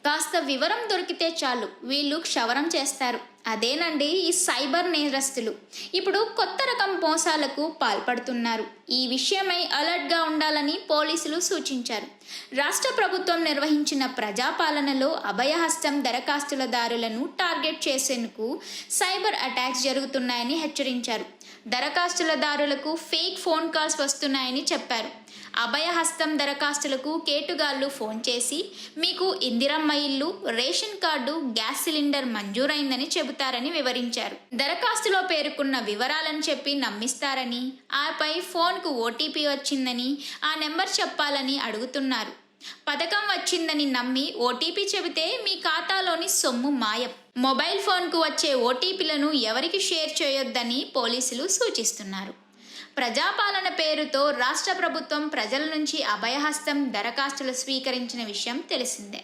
కాస్త వివరం దొరికితే చాలు వీళ్ళు క్షవరం చేస్తారు. అదేనండి ఈ సైబర్ నేరస్తులు. ఇప్పుడు కొత్త రకం మోసాలకు పాల్పడుతున్నారు. ఈ విషయమై అలర్ట్గా ఉండాలని పోలీసులు సూచించారు. రాష్ట్ర ప్రభుత్వం నిర్వహించిన ప్రజాపాలనలో అభయహస్తం దరఖాస్తులదారులను టార్గెట్ చేసేందుకు సైబర్ అటాక్స్ జరుగుతున్నాయని హెచ్చరించారు. దరఖాస్తులదారులకు ఫేక్ ఫోన్ కాల్స్ వస్తున్నాయని చెప్పారు. అభయహస్తం దరఖాస్తులకు కేటుగాళ్లు ఫోన్ చేసి మీకు ఇందిరమ్మ ఇల్లు, రేషన్ కార్డు, గ్యాస్ సిలిండర్ మంజూరైందని చెబుతారని వివరించారు. దరఖాస్తులో పేర్కొన్న వివరాలను చెప్పి నమ్మిస్తారని, ఆపై ఫోన్కు ఓటీపీ వచ్చిందని ఆ నెంబర్ చెప్పాలని అడుగుతున్నారు. పథకం వచ్చిందని నమ్మి ఓటీపీ చెబితే మీ ఖాతాలోని సొమ్ము మాయం. మొబైల్ ఫోన్కు వచ్చే ఓటీపీలను ఎవరికి షేర్ చేయొద్దని పోలీసులు సూచిస్తున్నారు. ప్రజాపాలన పేరుతో రాష్ట్ర ప్రభుత్వం ప్రజల నుంచి అభయహస్తం దరఖాస్తులు స్వీకరించిన విషయం తెలిసిందే.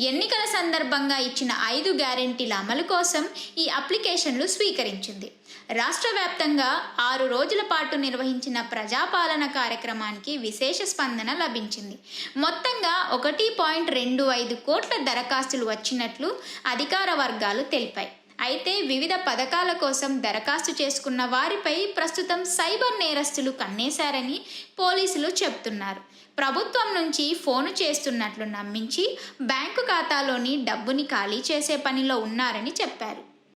ఎన్నికల సందర్భంగా ఇచ్చిన 5 గ్యారెంటీల అమలు కోసం ఈ అప్లికేషన్లు స్వీకరించింది. రాష్ట్ర వ్యాప్తంగా 6 రోజుల పాటు నిర్వహించిన ప్రజాపాలన కార్యక్రమానికి విశేష స్పందన లభించింది. మొత్తంగా 1.25 కోట్ల దరఖాస్తులు వచ్చినట్లు అధికార వర్గాలు తెలిపాయి. అయితే వివిధ పథకాల కోసం దరఖాస్తు చేసుకున్న వారిపై ప్రస్తుతం సైబర్ నేరస్తులు కన్నేశారని పోలీసులు చెబుతున్నారు. ప్రభుత్వం నుంచి ఫోను చేస్తున్నట్లు నమ్మించి బ్యాంకు ఖాతాలోని డబ్బుని ఖాళీ చేసే పనిలో ఉన్నారని చెప్పారు.